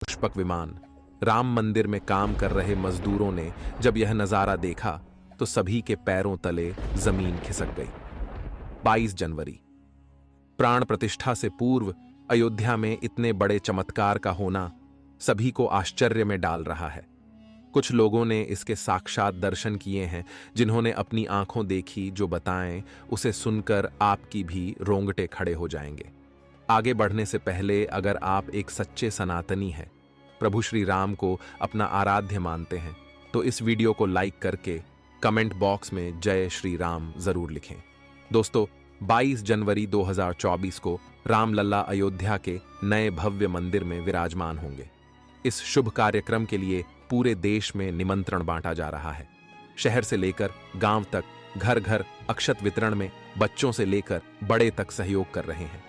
पुष्पक विमान। राम मंदिर में काम कर रहे मजदूरों ने जब यह नजारा देखा तो सभी के पैरों तले जमीन खिसक गई। 22 जनवरी। प्राण प्रतिष्ठा से पूर्व अयोध्या में इतने बड़े चमत्कार का होना सभी को आश्चर्य में डाल रहा है। कुछ लोगों ने इसके साक्षात दर्शन किए हैं, जिन्होंने अपनी आंखों देखी जो बताएं, उसे सुनकर आपकी भी रोंगटे खड़े हो जाएंगे। आगे बढ़ने से पहले अगर आप एक सच्चे सनातनी हैं, प्रभु श्री राम को अपना आराध्य मानते हैं, तो इस वीडियो को लाइक करके कमेंट बॉक्स में जय श्री राम जरूर लिखें। दोस्तों, 22 जनवरी 2024 को रामलला अयोध्या के नए भव्य मंदिर में विराजमान होंगे। इस शुभ कार्यक्रम के लिए पूरे देश में निमंत्रण बांटा जा रहा है। शहर से लेकर गांव तक घर घर अक्षत वितरण में बच्चों से लेकर बड़े तक सहयोग कर रहे हैं।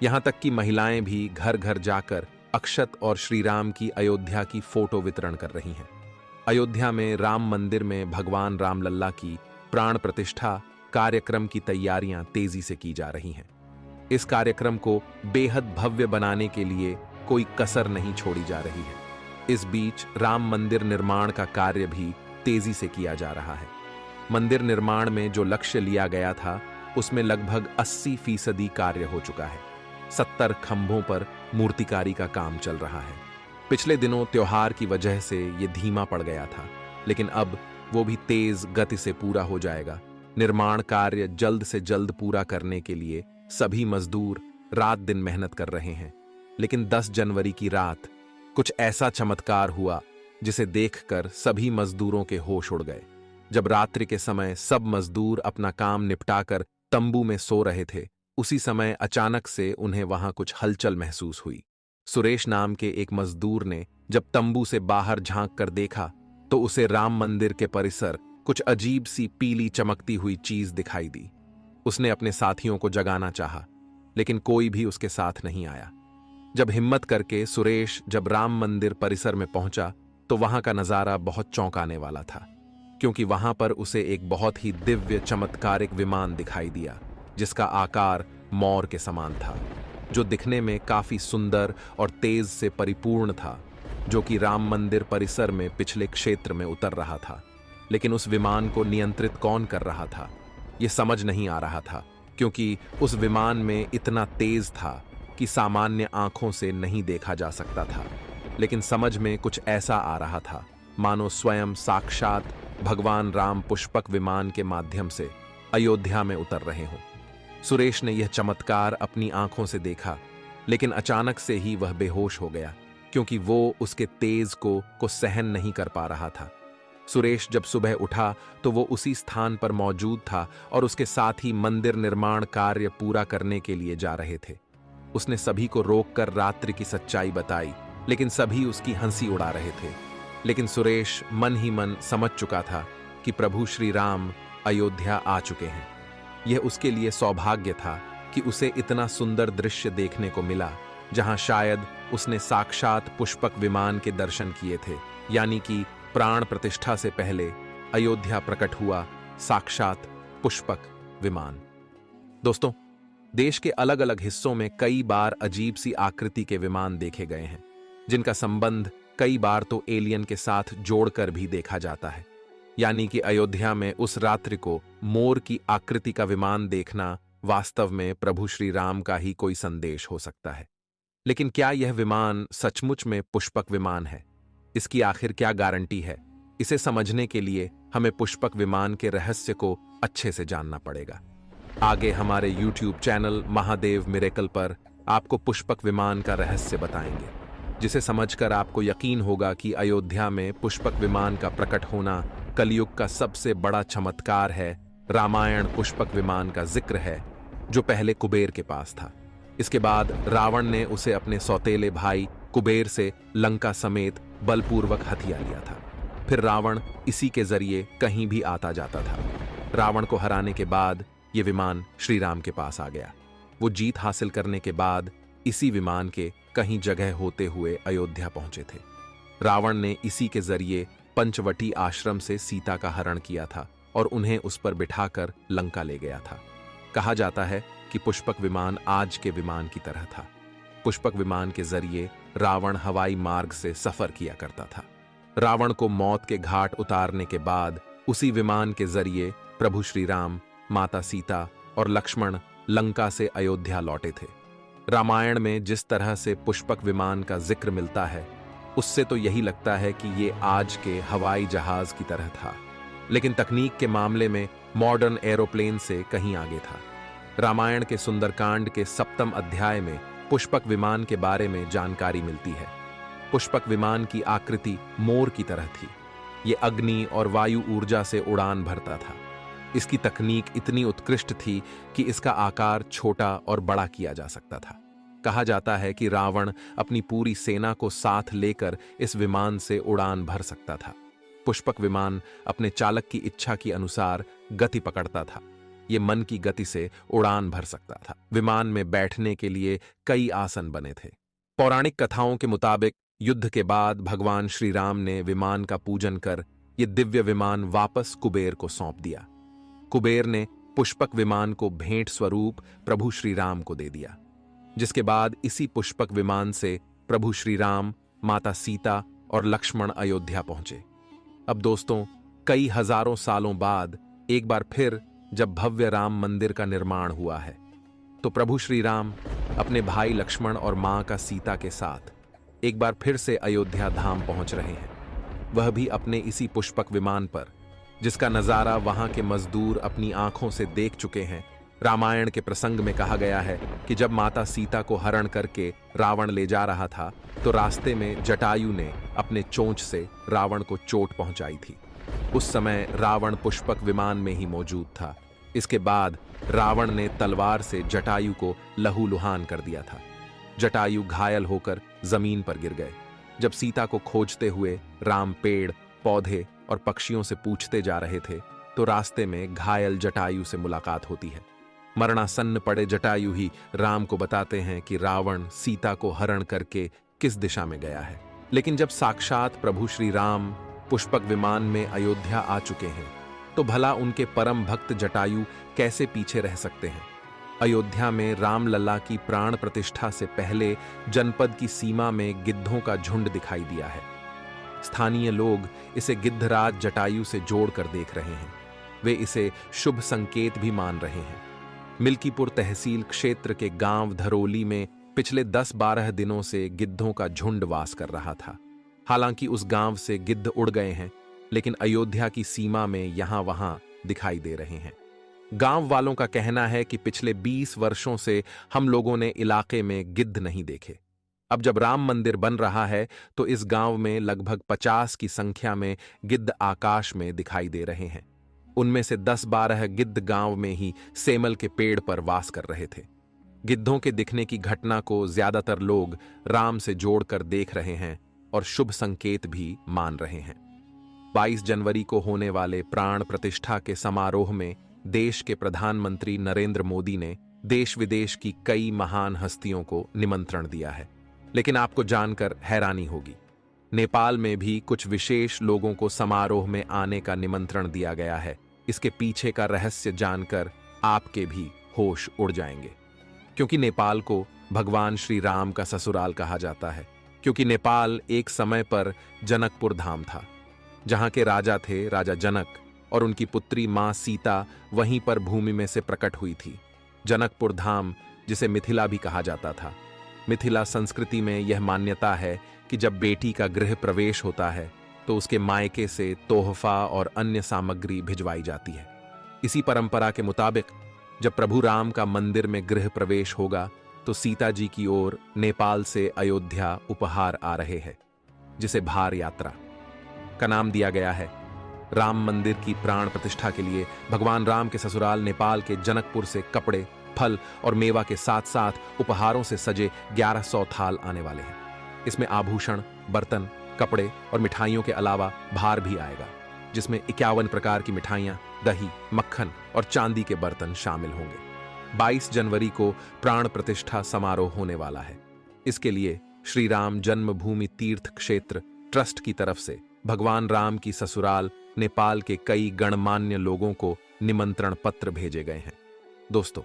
यहां तक कि महिलाएं भी घर घर जाकर अक्षत और श्री राम की अयोध्या की फोटो वितरण कर रही हैं। अयोध्या में राम मंदिर में भगवान रामलल्ला की प्राण प्रतिष्ठा कार्यक्रम की तैयारियां तेजी से की जा रही हैं। इस कार्यक्रम को बेहद भव्य बनाने के लिए कोई कसर नहीं छोड़ी जा रही है। इस बीच राम मंदिर निर्माण का कार्य भी तेजी से किया जा रहा है। मंदिर निर्माण में जो लक्ष्य लिया गया था, उसमें लगभग 80% कार्य हो चुका है। 70 खंभों पर मूर्तिकारी का काम चल रहा है। पिछले दिनों त्योहार की वजह से ये धीमा पड़ गया था, लेकिन अब वो भी तेज गति से पूरा हो जाएगा। निर्माण कार्य जल्द से जल्द पूरा करने के लिए सभी मजदूर रात दिन मेहनत कर रहे हैं। लेकिन 10 जनवरी की रात कुछ ऐसा चमत्कार हुआ जिसे देखकर सभी मजदूरों के होश उड़ गए। जब रात्रि के समय सब मजदूर अपना काम निपटाकर तंबू में सो रहे थे, उसी समय अचानक से उन्हें वहां कुछ हलचल महसूस हुई। सुरेश नाम के एक मजदूर ने जब तंबू से बाहर झांक कर देखा तो उसे राम मंदिर के परिसर कुछ अजीब सी पीली चमकती हुई चीज दिखाई दी। उसने अपने साथियों को जगाना चाहा, लेकिन कोई भी उसके साथ नहीं आया। जब हिम्मत करके सुरेश जब राम मंदिर परिसर में पहुंचा तो वहां का नजारा बहुत चौंकाने वाला था, क्योंकि वहां पर उसे एक बहुत ही दिव्य चमत्कारिक विमान दिखाई दिया, जिसका आकार मोर के समान था, जो दिखने में काफी सुंदर और तेज से परिपूर्ण था, जो कि राम मंदिर परिसर में पिछले क्षेत्र में उतर रहा था। लेकिन उस विमान को नियंत्रित कौन कर रहा था, यह समझ नहीं आ रहा था, क्योंकि उस विमान में इतना तेज था कि सामान्य आंखों से नहीं देखा जा सकता था। लेकिन समझ में कुछ ऐसा आ रहा था मानो स्वयं साक्षात भगवान राम पुष्पक विमान के माध्यम से अयोध्या में उतर रहे हों। सुरेश ने यह चमत्कार अपनी आंखों से देखा, लेकिन अचानक से ही वह बेहोश हो गया, क्योंकि वो उसके तेज को सहन नहीं कर पा रहा था। सुरेश जब सुबह उठा तो वो उसी स्थान पर मौजूद था और उसके साथ ही मंदिर निर्माण कार्य पूरा करने के लिए जा रहे थे। उसने सभी को रोककर रात्रि की सच्चाई बताई, लेकिन सभी उसकी हंसी उड़ा रहे थे। लेकिन सुरेश मन ही मन समझ चुका था कि प्रभु श्री राम अयोध्या आ चुके हैं। यह उसके लिए सौभाग्य था कि उसे इतना सुंदर दृश्य देखने को मिला, जहां शायद उसने साक्षात पुष्पक विमान के दर्शन किए थे, यानी कि प्राण प्रतिष्ठा से पहले अयोध्या प्रकट हुआ साक्षात पुष्पक विमान। दोस्तों, देश के अलग अलग हिस्सों में कई बार अजीब सी आकृति के विमान देखे गए हैं, जिनका संबंध कई बार तो एलियन के साथ जोड़कर भी देखा जाता है। यानी कि अयोध्या में उस रात्रि को मोर की आकृति का विमान देखना वास्तव में प्रभु श्री राम का ही कोई संदेश हो सकता है। लेकिन क्या यह विमान सचमुच में पुष्पक विमान है? इसकी आखिर क्या गारंटी है? इसे समझने के लिए हमें पुष्पक विमान के रहस्य को अच्छे से जानना पड़ेगा। आगे हमारे YouTube चैनल महादेव मिरेकल पर आपको पुष्पक विमान का रहस्य बताएंगे, जिसे समझकर आपको यकीन होगा कि अयोध्या में पुष्पक विमान का प्रकट होना कलयुग का सबसे बड़ा चमत्कार है। रामायण पुष्पक विमान का जिक्र है, जो पहले कुबेर के पास था। इसके बाद रावण ने उसे अपने सौतेले भाई कुबेर से लंका समेत बलपूर्वक हथिया लिया था। फिर रावण इसी के जरिए कहीं भी आता जाता था। रावण को हराने के बाद यह विमान श्री राम के पास आ गया। वो जीत हासिल करने के बाद इसी विमान के कहीं जगह होते हुए अयोध्या पहुंचे थे। रावण ने इसी के जरिए पंचवटी आश्रम से सीता का हरण किया था और उन्हें उस पर बिठाकर लंका ले गया था। कहा जाता है कि पुष्पक विमान आज के विमान की तरह था। पुष्पक विमान के जरिए रावण हवाई मार्ग से सफर किया करता था। रावण को मौत के घाट उतारने के बाद उसी विमान के जरिए प्रभु श्री राम, माता सीता और लक्ष्मण लंका से अयोध्या लौटे थे। रामायण में जिस तरह से पुष्पक विमान का जिक्र मिलता है, उससे तो यही लगता है कि ये आज के हवाई जहाज की तरह था, लेकिन तकनीक के मामले में मॉडर्न एरोप्लेन से कहीं आगे था। रामायण के सुंदरकांड के 7वें अध्याय में पुष्पक विमान के बारे में जानकारी मिलती है। पुष्पक विमान की आकृति मोर की तरह थी। ये अग्नि और वायु ऊर्जा से उड़ान भरता था। इसकी तकनीक इतनी उत्कृष्ट थी कि इसका आकार छोटा और बड़ा किया जा सकता था। कहा जाता है कि रावण अपनी पूरी सेना को साथ लेकर इस विमान से उड़ान भर सकता था। पुष्पक विमान अपने चालक की इच्छा के अनुसार गति पकड़ता था। ये मन की गति से उड़ान भर सकता था। विमान में बैठने के लिए कई आसन बने थे। पौराणिक कथाओं के मुताबिक युद्ध के बाद भगवान श्री राम ने विमान का पूजन कर ये दिव्य विमान वापस कुबेर को सौंप दिया। कुबेर ने पुष्पक विमान को भेंट स्वरूप प्रभु श्री राम को दे दिया, जिसके बाद इसी पुष्पक विमान से प्रभु श्री राम, माता सीता और लक्ष्मण अयोध्या पहुंचे। अब दोस्तों, कई हजारों सालों बाद एक बार फिर जब भव्य राम मंदिर का निर्माण हुआ है, तो प्रभु श्री राम अपने भाई लक्ष्मण और मां का सीता के साथ एक बार फिर से अयोध्या धाम पहुंच रहे हैं, वह भी अपने इसी पुष्पक विमान पर, जिसका नजारा वहां के मजदूर अपनी आंखों से देख चुके हैं। रामायण के प्रसंग में कहा गया है कि जब माता सीता को हरण करके रावण ले जा रहा था, तो रास्ते में जटायु ने अपने चोंच से रावण को चोट पहुंचाई थी। उस समय रावण पुष्पक विमान में ही मौजूद था। इसके बाद रावण ने तलवार से जटायु को लहूलुहान कर दिया था। जटायु घायल होकर जमीन पर गिर गए। जब सीता को खोजते हुए राम पेड़, पौधे और पक्षियों से पूछते जा रहे थे, तो रास्ते में घायल जटायु से मुलाकात होती है। मरणासन्न पड़े जटायु ही राम को बताते हैं कि रावण सीता को हरण करके किस दिशा में गया है। लेकिन जब साक्षात प्रभु श्री राम पुष्पक विमान में अयोध्या आ चुके हैं, तो भला उनके परम भक्त जटायु कैसे पीछे रह सकते हैं। अयोध्या में रामलला की प्राण प्रतिष्ठा से पहले जनपद की सीमा में गिद्धों का झुंड दिखाई दिया है। स्थानीय लोग इसे गिद्धराज जटायु से जोड़कर देख रहे हैं। वे इसे शुभ संकेत भी मान रहे हैं। मिल्कीपुर तहसील क्षेत्र के गांव धरोली में पिछले 10-12 दिनों से गिद्धों का झुंड वास कर रहा था। हालांकि उस गांव से गिद्ध उड़ गए हैं, लेकिन अयोध्या की सीमा में यहां वहां दिखाई दे रहे हैं। गांव वालों का कहना है कि पिछले 20 वर्षों से हम लोगों ने इलाके में गिद्ध नहीं देखे। अब जब राम मंदिर बन रहा है, तो इस गांव में लगभग 50 की संख्या में गिद्ध आकाश में दिखाई दे रहे हैं। उनमें से 10-12 गिद्ध गांव में ही सेमल के पेड़ पर वास कर रहे थे। गिद्धों के दिखने की घटना को ज्यादातर लोग राम से जोड़कर देख रहे हैं और शुभ संकेत भी मान रहे हैं। 22 जनवरी को होने वाले प्राण प्रतिष्ठा के समारोह में देश के प्रधानमंत्री नरेंद्र मोदी ने देश विदेश की कई महान हस्तियों को निमंत्रण दिया है। लेकिन आपको जानकर हैरानी होगी, नेपाल में भी कुछ विशेष लोगों को समारोह में आने का निमंत्रण दिया गया है। इसके पीछे का रहस्य जानकर आपके भी होश उड़ जाएंगे, क्योंकि नेपाल को भगवान श्री राम का ससुराल कहा जाता है। क्योंकि नेपाल एक समय पर जनकपुर धाम था, जहां के राजा थे राजा जनक, और उनकी पुत्री मां सीता वहीं पर भूमि में से प्रकट हुई थी। जनकपुर धाम, जिसे मिथिला भी कहा जाता था। मिथिला संस्कृति में यह मान्यता है कि जब बेटी का गृह प्रवेश होता है, तो उसके मायके से तोहफा और अन्य सामग्री भिजवाई जाती है। इसी परंपरा के मुताबिक जब प्रभु राम का मंदिर में गृह प्रवेश होगा, तो सीता जी की ओर नेपाल से अयोध्या उपहार आ रहे हैं, जिसे भार यात्रा का नाम दिया गया है। राम मंदिर की प्राण प्रतिष्ठा के लिए भगवान राम के ससुराल नेपाल के जनकपुर से कपड़े, फल और मेवा के साथ साथ उपहारों से सजे 1100 थाल आने वाले हैं। इसमें आभूषण, बर्तन, कपड़े और मिठाइयों के अलावा भार भी आएगा, जिसमें 51 प्रकार की मिठाइयां, दही, मक्खन और चांदी के बर्तन शामिल होंगे। 22 जनवरी को प्राण प्रतिष्ठा समारोह होने वाला है। इसके लिए श्री राम जन्मभूमि तीर्थ क्षेत्र ट्रस्ट की तरफ से भगवान राम की ससुराल नेपाल के कई गणमान्य लोगों को निमंत्रण पत्र भेजे गए हैं। दोस्तों,